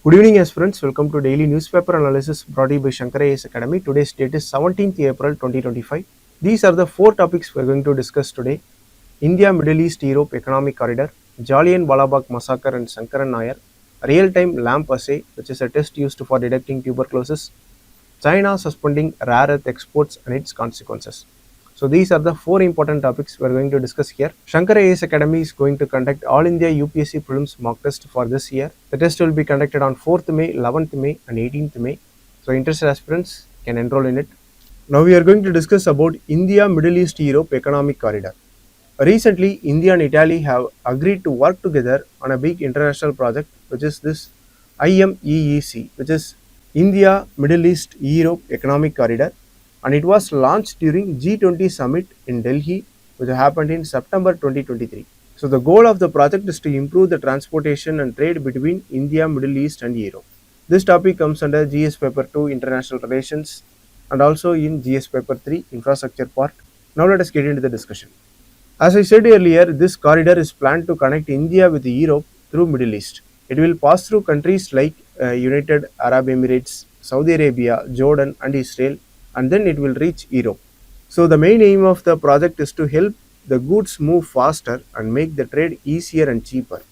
Good evening aspirants, welcome to daily newspaper analysis brought to you by Shankar IAS Academy. Today's date is 17th April 2025. These are the four topics we are going to discuss today. India, Middle East, Europe Economic Corridor, Jallianwala Bagh Massacre and Sankaran Nair, real-time lamp assay, which is a test used for detecting tuberculosis, China suspending rare earth exports and its consequences. So these are the four important topics we are going to discuss here. Shankar IAS Academy is going to conduct All India UPSC Prelims mock test for this year. The test will be conducted on 4th May, 11th May and 18th May. So interested aspirants can enroll in it. Now we are going to discuss about India, Middle East, Europe Economic Corridor. Recently, India and Italy have agreed to work together on a big international project, which is this IMEEC, which is India, Middle East, Europe Economic Corridor, and it was launched during G20 summit in Delhi, which happened in September 2023. So the goal of the project is to improve the transportation and trade between India, Middle East and Europe. This topic comes under GS Paper 2 International Relations and also in GS Paper 3 Infrastructure part. Now let us get into the discussion. As I said earlier, this corridor is planned to connect India with Europe through Middle East. It will pass through countries like United Arab Emirates, Saudi Arabia, Jordan and Israel, and then it will reach Europe. So the main aim of the project is to help the goods move faster and make the trade easier and cheaper.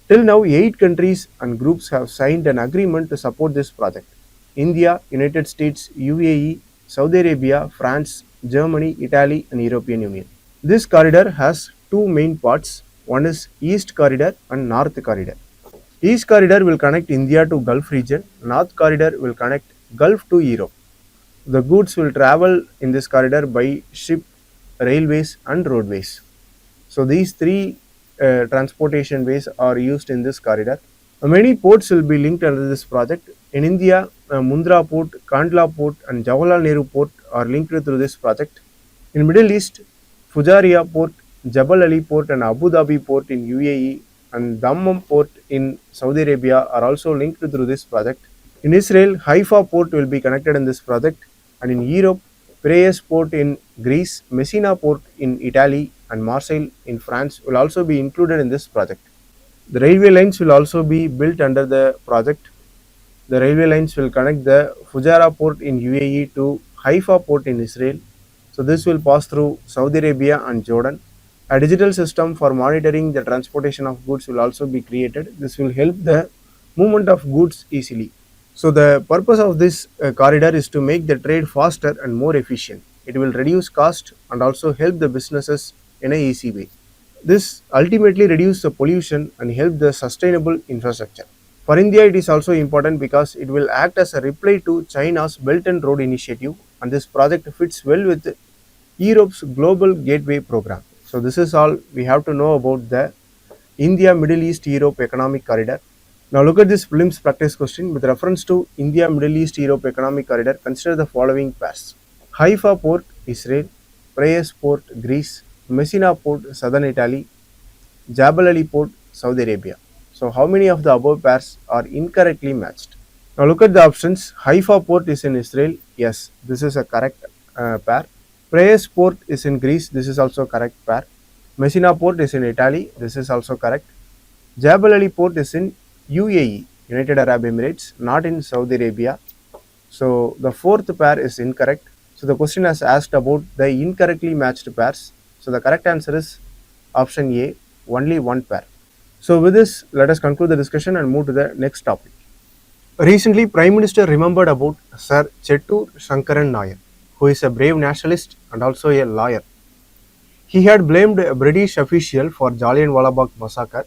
Till now, 8 countries and groups have signed an agreement to support this project. India, United States, UAE, Saudi Arabia, France, Germany, Italy and European Union. This corridor has two main parts. One is East Corridor and North Corridor. East Corridor will connect India to Gulf region. North Corridor will connect Gulf to Europe. The goods will travel in this corridor by ship, railways and roadways. So these three transportation ways are used in this corridor. Many ports will be linked under this project. In India, Mundra Port, Kandla Port and Jawaharlal Nehru Port are linked through this project. In Middle East, Fujairah Port, Jebel Ali Port and Abu Dhabi Port in UAE and Dammam Port in Saudi Arabia are also linked through this project. In Israel, Haifa Port will be connected in this project, and in Europe, Piraeus Port in Greece, Messina Port in Italy and Marseille in France will also be included in this project. The railway lines will also be built under the project. The railway lines will connect the Fujairah Port in UAE to Haifa Port in Israel. So this will pass through Saudi Arabia and Jordan. A digital system for monitoring the transportation of goods will also be created. This will help the movement of goods easily. So the purpose of this corridor is to make the trade faster and more efficient. It will reduce cost and also help the businesses in an easy way. This ultimately reduces the pollution and help the sustainable infrastructure. For India, it is also important because it will act as a reply to China's Belt and Road Initiative, and this project fits well with Europe's Global Gateway Program. So this is all we have to know about the India, Middle East, Europe Economic Corridor. Now look at this prelims practice question. With reference to India, Middle East, Europe Economic Corridor, consider the following pairs. Haifa Port, Israel, Piraeus Port, Greece, Messina Port, Southern Italy, Jebel Ali Port, Saudi Arabia. So how many of the above pairs are incorrectly matched? Now look at the options. Haifa Port is in Israel. Yes, this is a correct pair. Piraeus Port is in Greece. This is also correct pair. Messina Port is in Italy. This is also correct. Jebel Ali Port is in UAE, United Arab Emirates, not in Saudi Arabia. So the fourth pair is incorrect. So the question has asked about the incorrectly matched pairs. So the correct answer is option A, only one pair. So with this, let us conclude the discussion and move to the next topic. Recently, Prime Minister remembered about Sir Chettur Sankaran Nair, who is a brave nationalist and also a lawyer. He had blamed a British official for Jallianwala Bagh massacre,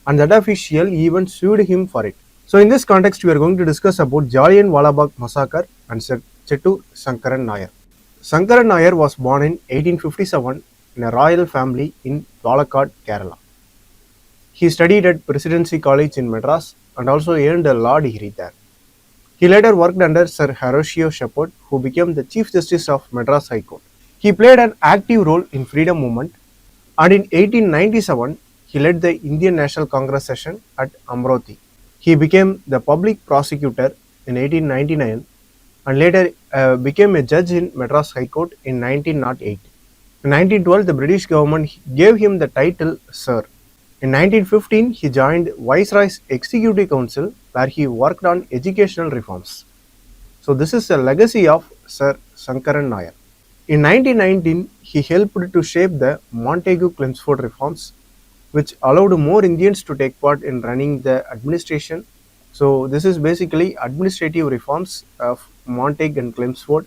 and that official even sued him for it. So in this context, we are going to discuss about Jallianwala Bagh massacre and Sir Chettur Sankaran Nair. Sankaran Nair was born in 1857 in a royal family in Palakkad, Kerala. He studied at Presidency College in Madras and also earned a law degree there. He later worked under Sir Horatio Shepherd, who became the Chief Justice of Madras High Court. He played an active role in freedom movement, and in 1897, he led the Indian National Congress session at Amravati. He became the public prosecutor in 1899 and later became a judge in Madras High Court in 1908. In 1912, the British government gave him the title Sir. In 1915, he joined Viceroy's Executive Council where he worked on educational reforms. So this is a legacy of Sir Sankaran Nair. In 1919, he helped to shape the Montagu-Chelmsford reforms, which allowed more Indians to take part in running the administration. So this is basically administrative reforms of Montagu and Chelmsford.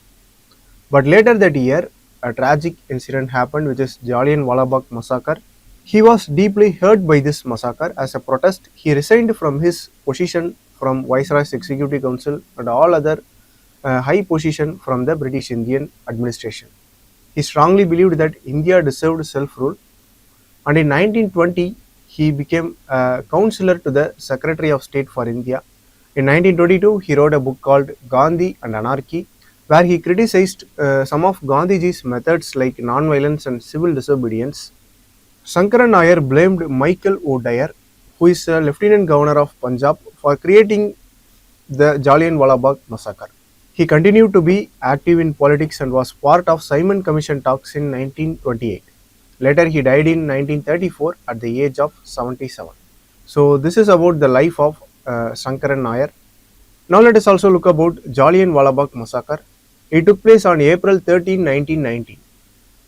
But later that year, a tragic incident happened, which is Jallianwala Bagh massacre. He was deeply hurt by this massacre. As a protest, he resigned from his position from Viceroy's Executive Council and all other high position from the British Indian administration. He strongly believed that India deserved self-rule, and in 1920 he became a counselor to the Secretary of State for India. In 1922 he wrote a book called Gandhi and Anarchy, where he criticized some of Gandhiji's methods like non-violence and civil disobedience. Sankaran Nair blamed Michael O'Dwyer, who is a Lieutenant Governor of Punjab, for creating the Jallianwala Bagh massacre. He continued to be active in politics and was part of Simon Commission talks in 1928. Later, he died in 1934 at the age of 77. So, this is about the life of Sankaran Nair. Now, let us also look about Jallianwala Bagh massacre. It took place on April 13, 1919.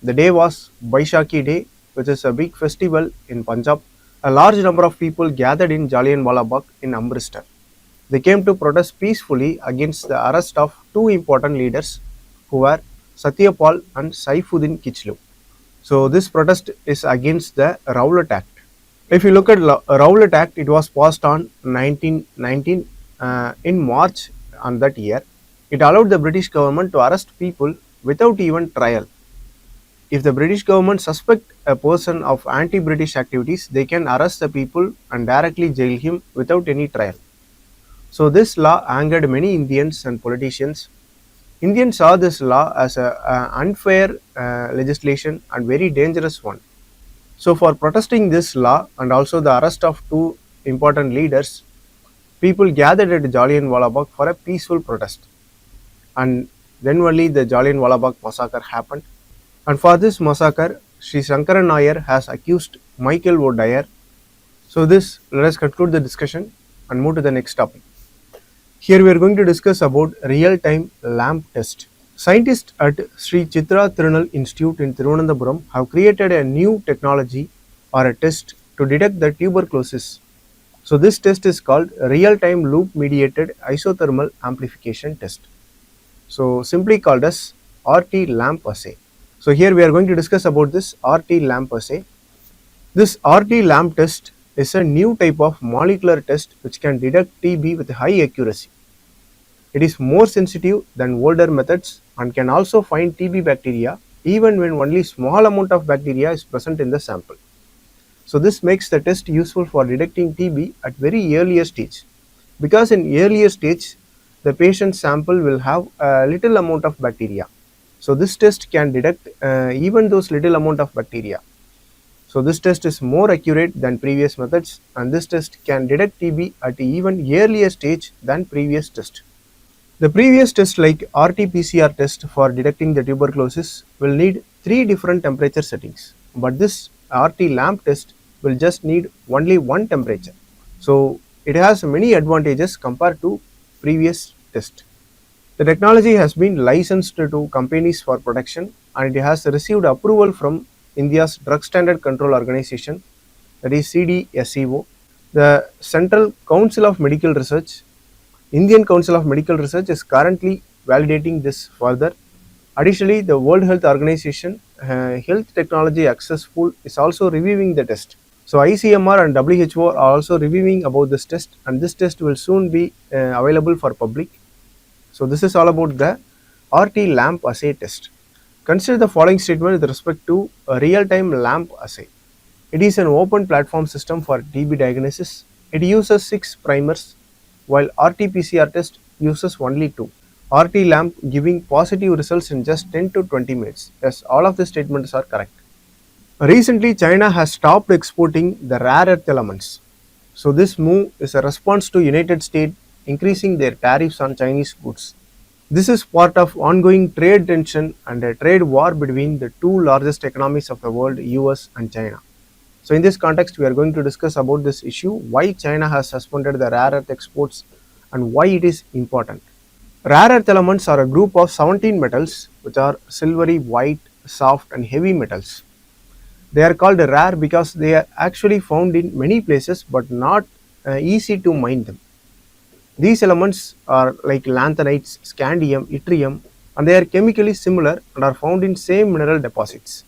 The day was Baishakhi Day, which is a big festival in Punjab. A large number of people gathered in Jallianwala Bagh in Amritsar. They came to protest peacefully against the arrest of two important leaders who were Satyapal and Saifuddin Kichlu. So this protest is against the Rowlatt Act. If you look at Rowlatt Act, it was passed on 1919 in March on that year. It allowed the British government to arrest people without even trial. If the British government suspect a person of anti-British activities, they can arrest the people and directly jail him without any trial. So this law angered many Indians and politicians. Indians saw this law as an unfair legislation and very dangerous one. So for protesting this law and also the arrest of two important leaders, people gathered at Jallianwala Bagh for a peaceful protest. And then only the Jallianwala Bagh massacre happened. And for this massacre, Sri Shankar Nair has accused Michael O'Dwyer. So let us conclude the discussion and move to the next topic. Here we are going to discuss about real-time lamp test. Scientists at Sri Chitra Thirunal Institute in Thiruvananthapuram have created a new technology or a test to detect the tuberculosis. So this test is called real-time loop-mediated isothermal amplification test. So simply called as RT lamp assay. So here we are going to discuss about this RT lamp assay. This RT lamp test is a new type of molecular test which can detect TB with high accuracy. It is more sensitive than older methods and can also find TB bacteria even when only small amount of bacteria is present in the sample. So this makes the test useful for detecting TB at very earlier stage, because in earlier stage the patient sample will have a little amount of bacteria. So this test can detect even those little amount of bacteria. So this test is more accurate than previous methods, and this test can detect TB at even earlier stage than previous test. The previous test like RT-PCR test for detecting the tuberculosis will need 3 different temperature settings, but this RT lamp test will just need only one temperature. So it has many advantages compared to previous test. The technology has been licensed to companies for production, and it has received approval from India's Drug Standard Control Organization, that is CDSCO, the Central Council of Medical Research. Indian Council of Medical Research is currently validating this further. Additionally, the World Health Organization Health Technology Access Pool is also reviewing the test. So ICMR and WHO are also reviewing about this test, and this test will soon be available for public. So this is all about the RT lamp assay test. Consider the following statement with respect to a real-time lamp assay. It is an open platform system for TB diagnosis. It uses 6 primers, while RT-PCR test uses only 2. RT lamp giving positive results in just 10 to 20 minutes. Yes, all of the statements are correct. Recently, China has stopped exporting the rare earth elements. So this move is a response to United States increasing their tariffs on Chinese goods. This is part of ongoing trade tension and a trade war between the two largest economies of the world, US and China. So in this context, we are going to discuss about this issue, why China has suspended the rare earth exports and why it is important. Rare earth elements are a group of 17 metals which are silvery, white, soft and heavy metals. They are called rare because they are actually found in many places but not easy to mine them. These elements are like lanthanides, scandium, yttrium, and they are chemically similar and are found in same mineral deposits.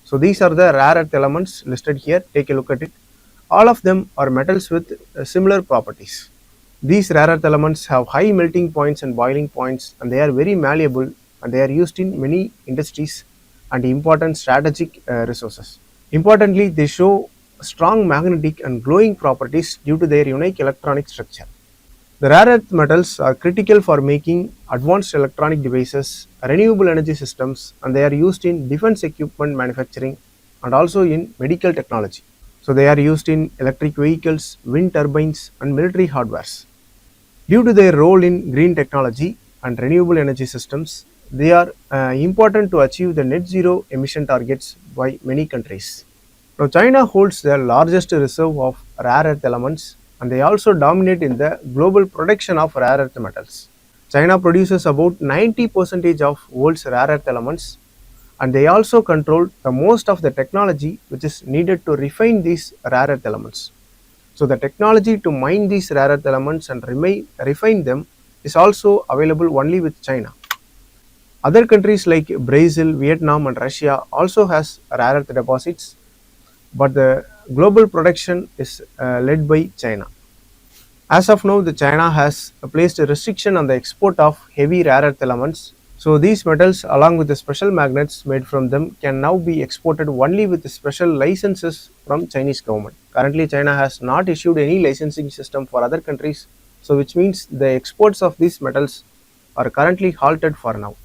So these are the rare earth elements listed here. Take a look at it. All of them are metals with similar properties. These rare earth elements have high melting points and boiling points, and they are very malleable, and they are used in many industries and important strategic resources. Importantly, they show strong magnetic and glowing properties due to their unique electronic structure. The rare earth metals are critical for making advanced electronic devices, renewable energy systems, and they are used in defense equipment manufacturing and also in medical technology. So they are used in electric vehicles, wind turbines, and military hardwares. Due to their role in green technology and renewable energy systems, they are important to achieve the net zero emission targets by many countries. Now, China holds the largest reserve of rare earth elements, and they also dominate in the global production of rare earth metals. China produces about 90% of world's rare earth elements, and they also control the most of the technology which is needed to refine these rare earth elements. So the technology to mine these rare earth elements and refine them is also available only with China. Other countries like Brazil, Vietnam and Russia also has rare earth deposits, but the global production is led by China. As of now, the China has placed a restriction on the export of heavy rare earth elements. So these metals along with the special magnets made from them can now be exported only with special licenses from Chinese government. Currently, China has not issued any licensing system for other countries, so which means the exports of these metals are currently halted for now.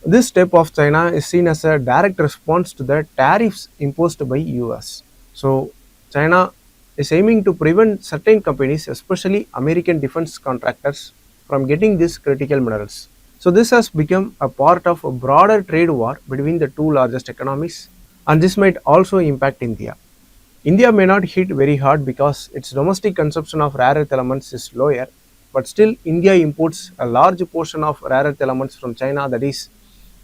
This step of China is seen as a direct response to the tariffs imposed by US. So China is aiming to prevent certain companies, especially American defense contractors, from getting these critical minerals. So this has become a part of a broader trade war between the two largest economies, and this might also impact India. India may not hit very hard because its domestic consumption of rare earth elements is lower, but still India imports a large portion of rare earth elements from China. That is,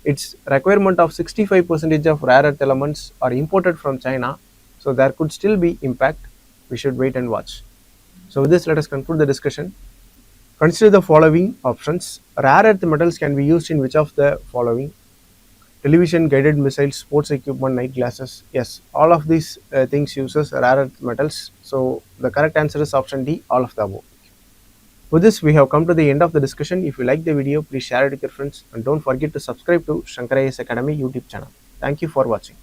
its requirement of 65% of rare earth elements are imported from China, so there could still be impact. We should wait and watch. So with this, let us conclude the discussion. Consider the following options. Rare earth metals can be used in which of the following? Television, guided missiles, sports equipment, night glasses. Yes, all of these things uses rare earth metals. So the correct answer is option D, all of the above. With this, we have come to the end of the discussion. If you like the video, please share it with your friends and don't forget to subscribe to Shankar IAS Academy YouTube channel. Thank you for watching.